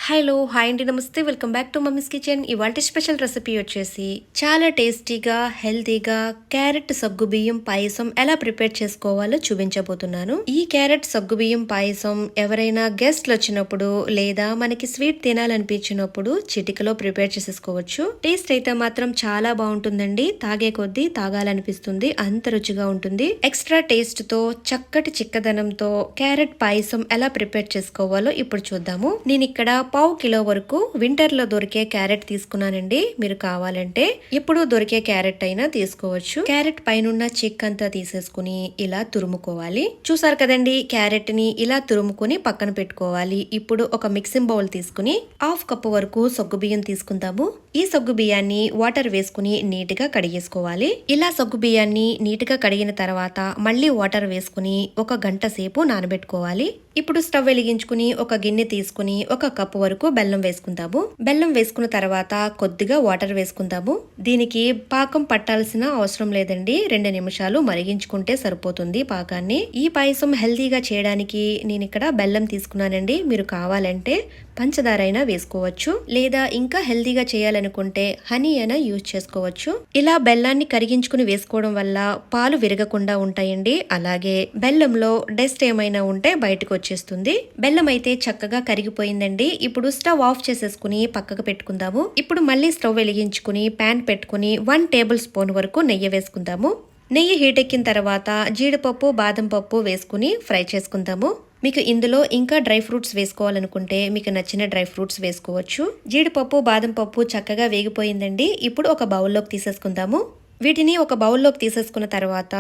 Hello hi అండి, నమస్తే. Welcome back to mummies kitchen. ఇవాళ స్పెషల్ రెసిపీ వచ్చేసి చాలా టేస్టీగా హెల్తీగా క్యారెట్ సగ్గుబియ్యం పాయసం ఎలా ప్రిపేర్ చేసుకోవాలో చూపించబోతున్నాను. ఈ క్యారెట్ సగ్గుబియ్యం పాయసం ఎవరైనా గెస్ట్లు వచ్చినప్పుడు లేదా మనకి స్వీట్ తినాలనిపించినప్పుడు చిటికలో ప్రిపేర్ చేసేసుకోవచ్చు. టేస్ట్ అయితే మాత్రం చాలా బాగుంటుందండి. తాగే కొద్దీ తాగాలనిపిస్తుంది, అంత రుచిగా ఉంటుంది. ఎక్స్ట్రా టేస్ట్ తో చక్కటి చిక్కదనంతో క్యారెట్ పాయసం ఎలా ప్రిపేర్ చేసుకోవాలో ఇప్పుడు చూద్దాము. నేను ఇక్కడ పావు కిలో వరకు వింటర్ లో దొరికే క్యారెట్ తీసుకున్నానండి. మీరు కావాలంటే ఇప్పుడు దొరికే క్యారెట్ అయినా తీసుకోవచ్చు. క్యారెట్ పైనున్న చిక్ అంతా తీసేసుకుని ఇలా తురుముకోవాలి. చూసారు కదండి, క్యారెట్ ని ఇలా తురుముకుని పక్కన పెట్టుకోవాలి. ఇప్పుడు ఒక మిక్సింగ్ బౌల్ తీసుకుని హాఫ్ కప్ వరకు సగ్గు బియ్యం తీసుకుందాము. ఈ సగ్గు బియ్యాన్ని వాటర్ వేసుకుని నీట్ గా కడిగేసుకోవాలి. ఇలా సగ్గు బియ్యాన్ని నీట్ గా కడిగిన తర్వాత మళ్ళీ వాటర్ వేసుకుని ఒక గంట సేపు నానబెట్టుకోవాలి. ఇప్పుడు స్టవ్ వెలిగించుకుని ఒక గిన్నె తీసుకుని ఒక కప్పు వరకు బెల్లం వేసుకుందాము. బెల్లం వేసుకున్న తర్వాత కొద్దిగా వాటర్ వేసుకుందాము. దీనికి పాకం పట్టాల్సిన అవసరం లేదండి, 2 నిమిషాలు మరిగించుకుంటే సరిపోతుంది పాకాన్ని. ఈ పాయసం హెల్తీగా చేయడానికి నేను ఇక్కడ బెల్లం తీసుకున్నానండి. మీరు కావాలంటే పంచదార అయినా వేసుకోవచ్చు, లేదా ఇంకా హెల్తీగా చేయాలనుకుంటే హనీ అయినా యూజ్ చేసుకోవచ్చు. ఇలా బెల్లాన్ని కరిగించుకుని వేసుకోవడం వల్ల పాలు విరగకుండా ఉంటాయండి. అలాగే బెల్లంలో డస్ట్ ఏమైనా ఉంటే బయటకు వచ్చేస్తుంది. బెల్లం అయితే చక్కగా కరిగిపోయిందండి. ఇప్పుడు స్టవ్ ఆఫ్ చేసేసుకుని పక్కకు పెట్టుకుందాము. ఇప్పుడు మళ్ళీ స్టవ్ వెలిగించుకుని ప్యాన్ పెట్టుకుని 1 టేబుల్ స్పూన్ వరకు నెయ్యి వేసుకుందాము. నెయ్యి హీట్ ఎక్కిన తర్వాత జీడిపప్పు బాదం పప్పు వేసుకుని ఫ్రై చేసుకుందాము. మీకు ఇందులో ఇంకా డ్రై ఫ్రూట్స్ వేసుకోవాలనుకుంటే మీకు నచ్చిన డ్రై ఫ్రూట్స్ వేసుకోవచ్చు. జీడిపప్పు బాదం పప్పు చక్కగా వేగిపోయిందండి. ఇప్పుడు ఒక బౌల్లోకి తీసేసుకుందాము. వీటిని ఒక బౌల్లోకి తీసేసుకున్న తర్వాత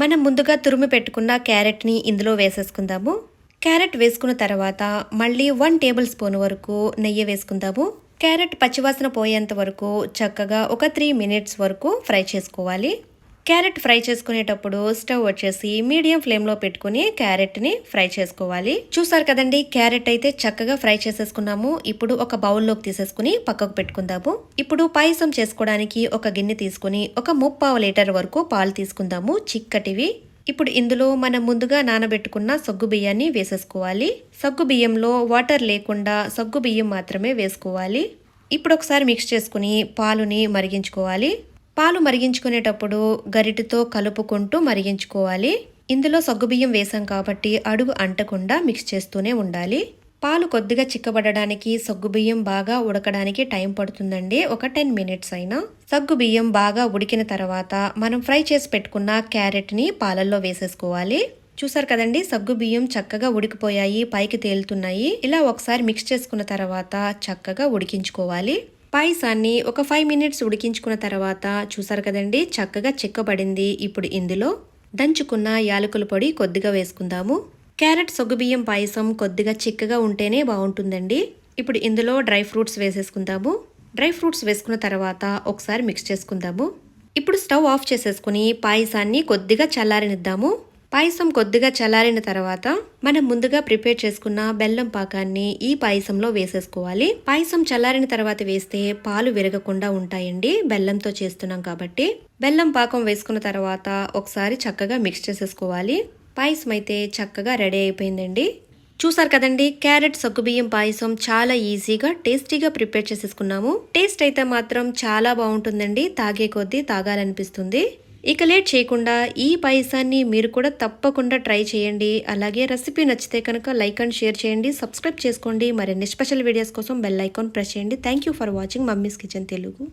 మనం ముందుగా తురిమి పెట్టుకున్న క్యారెట్ ని ఇందులో వేసేసుకుందాము. క్యారెట్ వేసుకున్న తర్వాత మళ్ళీ 1 టేబుల్ స్పూన్ వరకు నెయ్యి వేసుకుందాము. క్యారెట్ పచ్చివాసన పోయేంత వరకు చక్కగా ఒక 3 మినిట్స్ వరకు ఫ్రై చేసుకోవాలి. క్యారెట్ ఫ్రై చేసుకునేటప్పుడు స్టవ్ వచ్చేసి మీడియం ఫ్లేమ్ లో పెట్టుకుని క్యారెట్ ని ఫ్రై చేసుకోవాలి. చూసారు కదండి, క్యారెట్ అయితే చక్కగా ఫ్రై చేసేసుకున్నాము. ఇప్పుడు ఒక బౌల్లోకి తీసేసుకుని పక్కకు పెట్టుకుందాము. ఇప్పుడు పాయసం చేసుకోవడానికి ఒక గిన్నె తీసుకుని ఒక 3/4 లీటర్ వరకు పాలు తీసుకుందాము, చిక్కటివి. ఇప్పుడు ఇందులో మనం ముందుగా నానబెట్టుకున్న సగ్గు బియ్యాన్ని వేసేసుకోవాలి. సగ్గు బియ్యంలో వాటర్ లేకుండా సగ్గు బియ్యం మాత్రమే వేసుకోవాలి. ఇప్పుడు ఒకసారి మిక్స్ చేసుకుని పాలుని మరిగించుకోవాలి. పాలు మరిగించుకునేటప్పుడు గరిటెతో కలుపుకుంటూ మరిగించుకోవాలి. ఇందులో సగ్గుబియ్యం వేసాం కాబట్టి అడుగు అంటకుండా మిక్స్ చేస్తూనే ఉండాలి. పాలు కొద్దిగా చిక్కబడడానికి సగ్గుబియ్యం బాగా ఉడకడానికి టైం పడుతుందండి, ఒక 10 మినిట్స్ అయినా. సగ్గుబియ్యం బాగా ఉడికిన తర్వాత మనం ఫ్రై చేసి పెట్టుకున్న క్యారెట్ ని పాలల్లో వేసేసుకోవాలి. చూసారు కదండి, సగ్గు బియ్యం చక్కగా ఉడికిపోయాయి, పైకి తేలుతున్నాయి. ఇలా ఒకసారి మిక్స్ చేసుకున్న తర్వాత చక్కగా ఉడికించుకోవాలి. పాయసాన్ని ఒక 5 మినిట్స్ ఉడికించుకున్న తర్వాత చూసారు కదండి, చక్కగా చిక్కబడింది. ఇప్పుడు ఇందులో దంచుకున్న యాలకుల పొడి కొద్దిగా వేసుకుందాము. క్యారెట్ సగ్గుబియ్యం పాయసం కొద్దిగా చిక్కగా ఉంటేనే బాగుంటుందండి. ఇప్పుడు ఇందులో డ్రై ఫ్రూట్స్ వేసేసుకుందాము. డ్రై ఫ్రూట్స్ వేసుకున్న తర్వాత ఒకసారి మిక్స్ చేసుకుందాము. ఇప్పుడు స్టవ్ ఆఫ్ చేసేసుకుని పాయసాన్ని కొద్దిగా చల్లారనిద్దాము. పాయసం కొద్దిగా చల్లారిన తర్వాత మనం ముందుగా ప్రిపేర్ చేసుకున్న బెల్లం పాకాన్ని ఈ పాయసంలో వేసేసుకోవాలి. పాయసం చల్లారిన తర్వాత వేస్తే పాలు విరగకుండా ఉంటాయండి, బెల్లంతో చేస్తున్నాం కాబట్టి. బెల్లం పాకం వేసుకున్న తర్వాత ఒకసారి చక్కగా మిక్స్ చేసేసుకోవాలి. పాయసం అయితే చక్కగా రెడీ అయిపోయిందండి. చూసారు కదండి, క్యారెట్ సగ్గుబియ్యం పాయసం చాలా ఈజీగా టేస్టీగా ప్రిపేర్ చేసేసుకున్నాము. టేస్ట్ అయితే మాత్రం చాలా బాగుంటుందండి, తాగే కొద్దీ తాగాలనిపిస్తుంది. ఇక లేట్ చేయకుండా ఈ పాయసాన్ని మీరు కూడా తప్పకుండా ట్రై చేయండి. అలాగే రెసిపీ నచ్చితే కనుక లైక్ అండ్ షేర్ చేయండి, సబ్స్క్రైబ్ చేసుకోండి. మరిన్ని స్పెషల్ వీడియోస్ కోసం బెల్ ఐకాన్ ప్రెస్ చేయండి. Thank you for watching mummies kitchen Telugu.